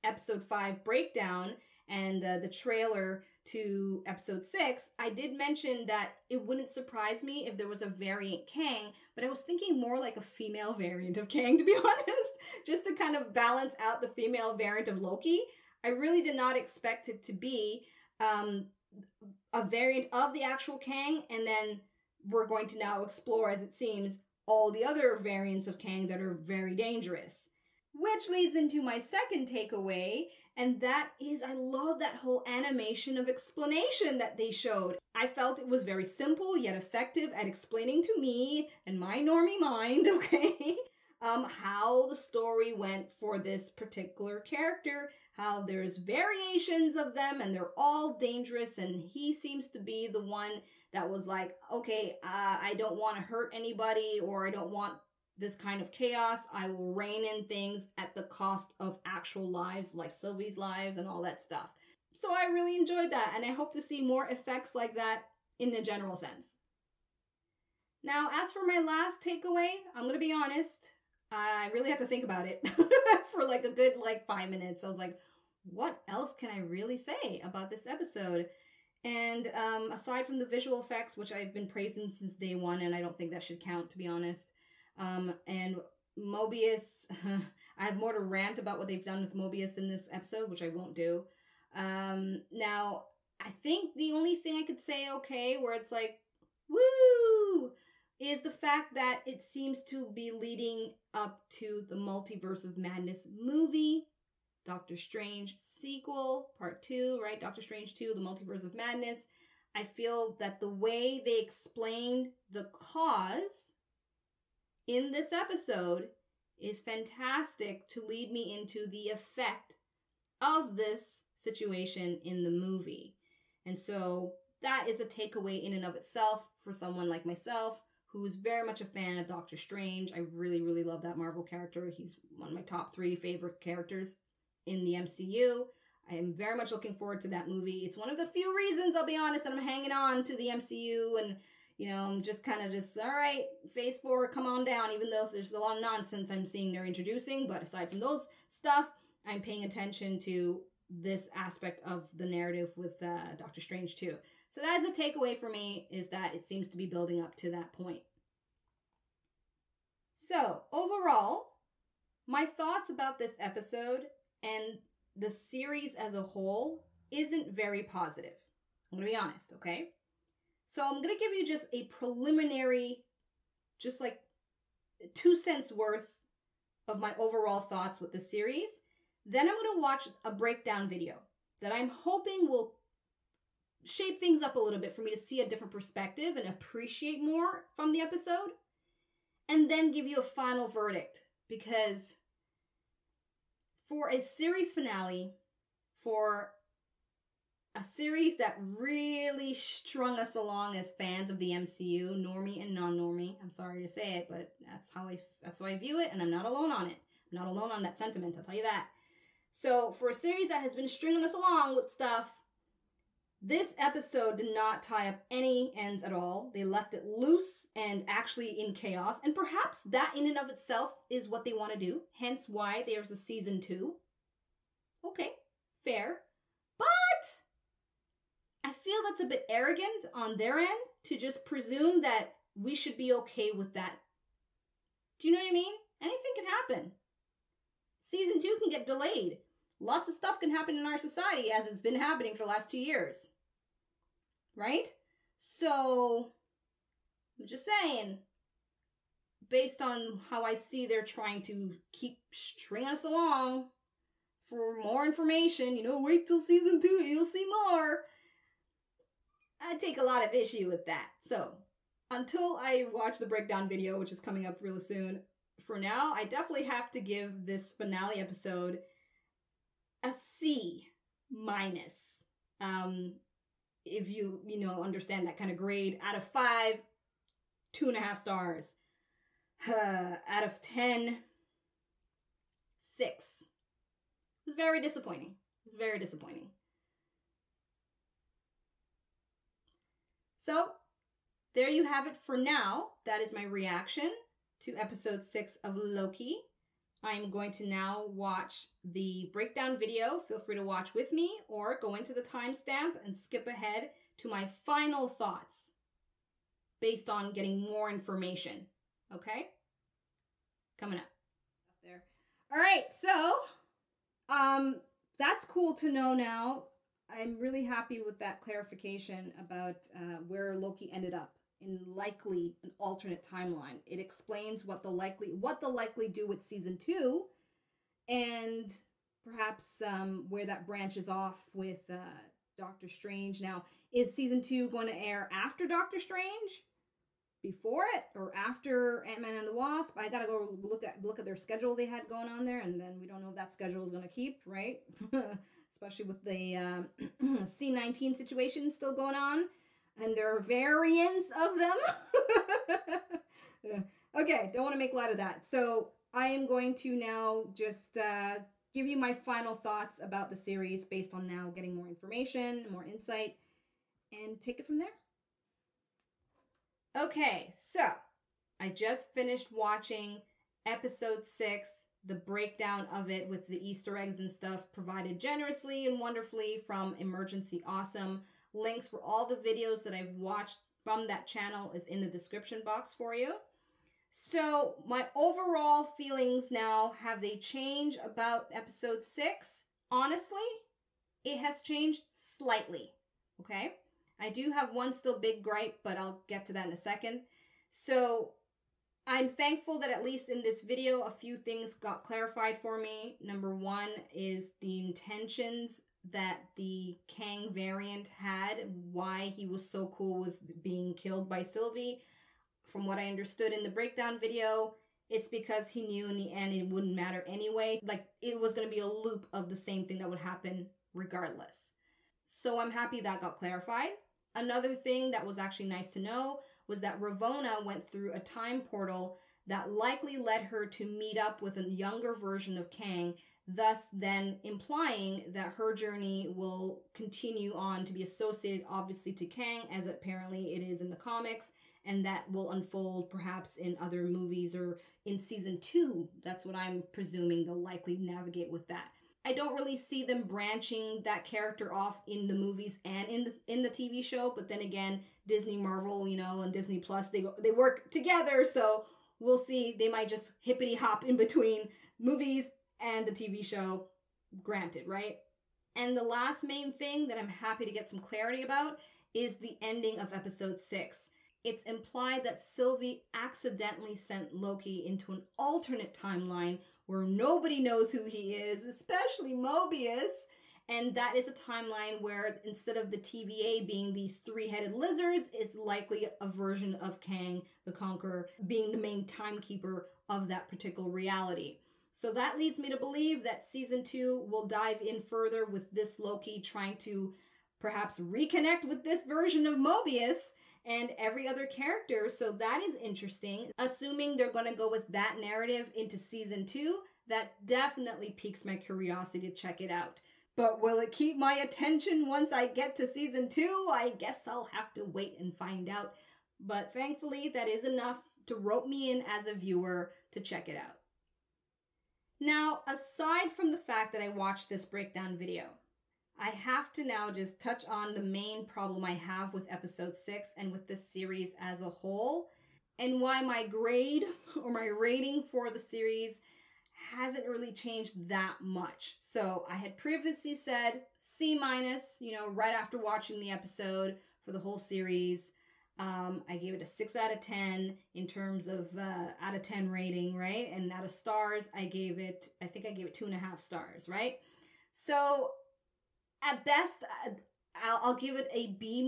episode 5 breakdown and the trailer to episode 6, I did mention that it wouldn't surprise me if there was a variant Kang, but I was thinking more like a female variant of Kang, to be honest, just to kind of balance out the female variant of Loki. I really did not expect it to be a variant of the actual Kang, and then we're going to now explore, as it seems, all the other variants of Kang that are very dangerous. Which leads into my second takeaway, and that is I love that whole animation of explanation that they showed. I felt it was very simple yet effective at explaining to me and my normie mind, okay, how the story went for this particular character, how there's variations of them and they're all dangerous, and he seems to be the one that was like, okay, I don't want to hurt anybody, or I don't want this kind of chaos. I will rein in things at the cost of actual lives, like Sylvie's lives and all that stuff. So I really enjoyed that, and I hope to see more effects like that in the general sense. Now, as for my last takeaway, I'm going to be honest, I really had to think about it for like a good 5 minutes. I was like, what else can I really say about this episode? And aside from the visual effects, which I've been praising since day one, and I don't think that should count, to be honest, and Mobius, I have more to rant about what they've done with Mobius in this episode, which I won't do. Now, I think the only thing I could say, okay, where it's like, woo, is the fact that it seems to be leading up to the Multiverse of Madness movie Doctor Strange sequel, part 2, right? Doctor Strange 2, The Multiverse of Madness. I feel that the way they explained the cause in this episode is fantastic to lead me into the effect of this situation in the movie. And so that is a takeaway in and of itself for someone like myself who is very much a fan of Doctor Strange. I really, really love that Marvel character. He's one of my top 3 favorite characters in the MCU. I am very much looking forward to that movie. It's one of the few reasons, I'll be honest, that I'm hanging on to the MCU and, you know, I'm just kind of all right, phase 4, come on down, even though there's a lot of nonsense I'm seeing they're introducing. But aside from those stuff, I'm paying attention to this aspect of the narrative with Doctor Strange too. So that is a takeaway for me, is that it seems to be building up to that point. So overall, my thoughts about this episode and the series as a whole isn't very positive. I'm going to be honest, okay? So I'm going to give you just a preliminary, just like 2 cents worth of my overall thoughts with the series. Then I'm going to watch a breakdown video that I'm hoping will shape things up a little bit for me to see a different perspective and appreciate more from the episode. And then give you a final verdict. Because for a series finale, for a series that really strung us along as fans of the MCU, normie and non-normie, I'm sorry to say it, but that's how I view it, and I'm not alone on it. I'm not alone on that sentiment, I'll tell you that. So for a series that has been stringing us along with stuff, this episode did not tie up any ends at all. They left it loose and actually in chaos. And perhaps that in and of itself is what they want to do. Hence why there's a season 2. Okay, fair. But I feel that's a bit arrogant on their end to just presume that we should be okay with that. Do you know what I mean? Anything can happen. Season 2 can get delayed. Lots of stuff can happen in our society as it's been happening for the last 2 years. Right? So, I'm just saying, based on how I see they're trying to keep stringing us along for more information, you know, wait till season 2, you'll see more. I take a lot of issue with that. So, until I watch the breakdown video, which is coming up really soon, for now, I definitely have to give this finale episode a C-. If you understand that kind of grade. Out of 5, 2.5 stars. Out of 10, 6. It was very disappointing. Very disappointing. So, there you have it for now. That is my reaction to episode 6 of Loki. I'm going to now watch the breakdown video. Feel free to watch with me or go into the timestamp and skip ahead to my final thoughts based on getting more information. Okay? Coming up. There. All right, so that's cool to know now. I'm really happy with that clarification about where Loki ended up in likely an alternate timeline. It explains what they'll likely do with season 2, and perhaps where that branches off with Doctor Strange. Now, is season 2 going to air after Doctor Strange, before it, or after Ant-Man and the Wasp? I gotta go look at their schedule they had going on there, and then we don't know if that schedule is going to keep, right? Especially with the C-19 situation still going on. And there are variants of them. Okay, don't want to make light of that. So I am going to now just give you my final thoughts about the series based on now getting more information, more insight, and take it from there. Okay, so I just finished watching episode 6, the breakdown of it with the Easter eggs and stuff provided generously and wonderfully from Emergency Awesome. Links for all the videos that I've watched from that channel is in the description box for you. So my overall feelings now, have they changed about episode 6? Honestly, it has changed slightly, okay? I do have one still big gripe, but I'll get to that in a second. So I'm thankful that at least in this video, a few things got clarified for me. Number one is the intentions that the Kang variant had, why he was so cool with being killed by Sylvie. From what I understood in the breakdown video, it's because he knew in the end it wouldn't matter anyway. Like, it was going to be a loop of the same thing that would happen regardless. So I'm happy that got clarified. Another thing that was actually nice to know was that Ravonna went through a time portal that likely led her to meet up with a younger version of Kang, thus then implying that her journey will continue on to be associated obviously to Kang, as apparently it is in the comics, and that will unfold perhaps in other movies or in season 2. That's what I'm presuming they'll likely navigate with that. I don't really see them branching that character off in the movies and in the TV show, but then again, Disney, Marvel, you know, and Disney Plus, they work together, so we'll see. They might just hippity hop in between movies and the TV show, granted, right? And the last main thing that I'm happy to get some clarity about is the ending of episode 6. It's implied that Sylvie accidentally sent Loki into an alternate timeline where nobody knows who he is, especially Mobius. And that is a timeline where instead of the TVA being these 3-headed lizards, it's likely a version of Kang the Conqueror being the main timekeeper of that particular reality. So that leads me to believe that season 2 will dive in further with this Loki trying to perhaps reconnect with this version of Mobius and every other character. So that is interesting. Assuming they're going to go with that narrative into season 2, that definitely piques my curiosity to check it out. But will it keep my attention once I get to season 2? I guess I'll have to wait and find out. But thankfully, that is enough to rope me in as a viewer to check it out. Now, aside from the fact that I watched this breakdown video, I have to now just touch on the main problem I have with episode 6 and with this series as a whole, and why my grade or my rating for the series hasn't really changed that much. So I had previously said C-, you know, right after watching the episode for the whole series. I gave it a 6 out of 10 in terms of out of 10 rating, right? And out of stars, I think I gave it 2.5 stars, right? So at best, I'll give it a B-.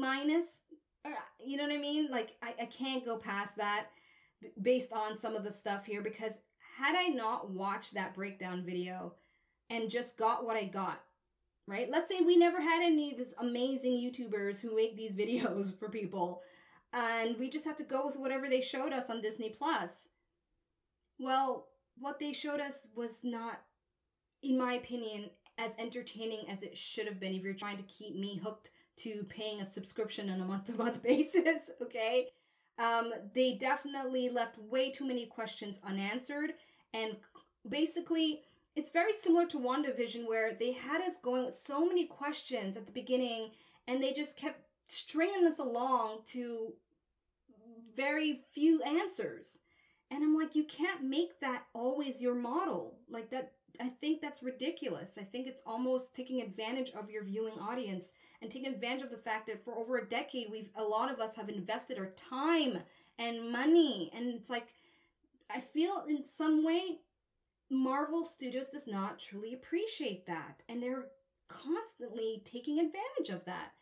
You know what I mean? Like, I can't go past that based on some of the stuff here, because had I not watched that breakdown video and just got what I got, right? Let's say we never had any of these amazing YouTubers who make these videos for people, and we just had to go with whatever they showed us on Disney Plus. Well, what they showed us was not, in my opinion, as entertaining as it should have been if you're trying to keep me hooked to paying a subscription on a month-to-month basis, okay? They definitely left way too many questions unanswered, and basically, it's very similar to WandaVision, where they had us going with so many questions at the beginning, and they just kept stringing us along to very few answers. And I'm like, you can't make that always your model. Like that, I think that's ridiculous. I think it's almost taking advantage of your viewing audience and taking advantage of the fact that for over a decade, a lot of us have invested our time and money. And it's like, I feel in some way, Marvel Studios does not truly appreciate that. And they're constantly taking advantage of that.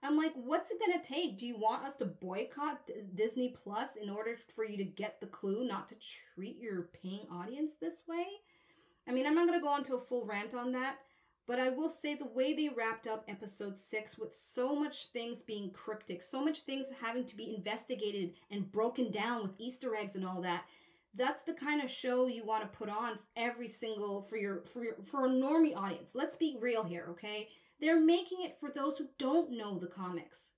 I'm like, what's it going to take? Do you want us to boycott Disney Plus in order for you to get the clue not to treat your paying audience this way? I mean, I'm not going to go into a full rant on that, but I will say the way they wrapped up episode 6 with so much things being cryptic, so much things having to be investigated and broken down with Easter eggs and all that, that's the kind of show you want to put on every single for a normie audience. Let's be real here, okay? They're making it for those who don't know the comics.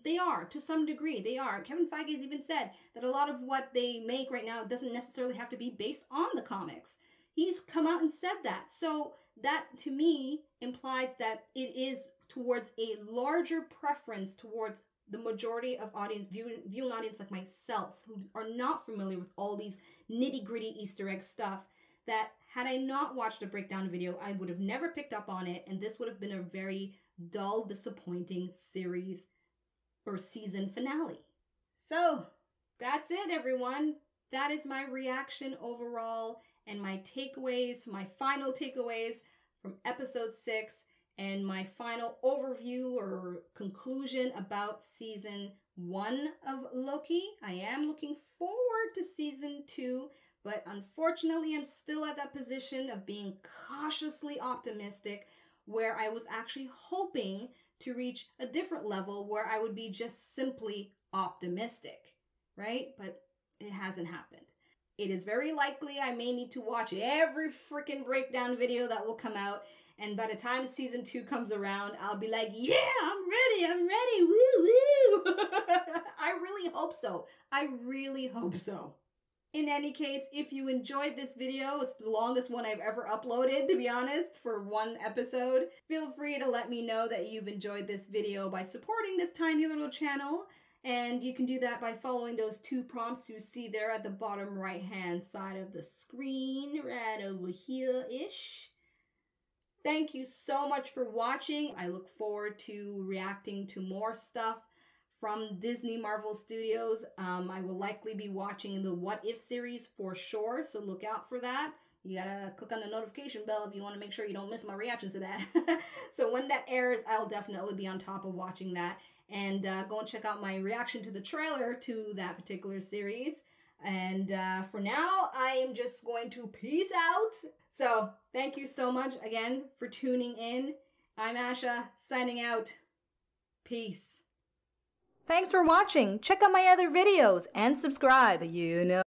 They are, to some degree, they are. Kevin Feige has even said that a lot of what they make right now doesn't necessarily have to be based on the comics. He's come out and said that. So that, to me, implies that it is towards a larger preference towards the majority of viewing audience like myself, who are not familiar with all these nitty-gritty Easter egg stuff, that had I not watched a breakdown video, I would have never picked up on it, and this would have been a very dull, disappointing series or season finale. So, that's it, everyone. that is my reaction overall and my takeaways, my final takeaways from episode 6 and my final overview or conclusion about season 1 of Loki. I am looking forward to season 2, but unfortunately I'm still at that position of being cautiously optimistic, where I was actually hoping to reach a different level where I would be just simply optimistic, right? But it hasn't happened. It is very likely I may need to watch every freaking breakdown video that will come out, and by the time season 2 comes around, I'll be like, yeah, I'm ready, woo woo. I really hope so. I really hope so. In any case, if you enjoyed this video, it's the longest one I've ever uploaded, to be honest, for one episode. Feel free to let me know that you've enjoyed this video by supporting this tiny little channel. And you can do that by following those 2 prompts you see there at the bottom right-hand side of the screen, right over here-ish. Thank you so much for watching. I look forward to reacting to more stuff from Disney Marvel Studios. I will likely be watching the What If series for sure, so look out for that. You gotta click on the notification bell if you want to make sure you don't miss my reactions to that. So when that airs, I'll definitely be on top of watching that. And go and check out my reaction to the trailer to that particular series. And for now, I am just going to peace out. So thank you so much again for tuning in. I'm Asha, signing out. Peace. Thanks for watching. Check out my other videos and subscribe. You know.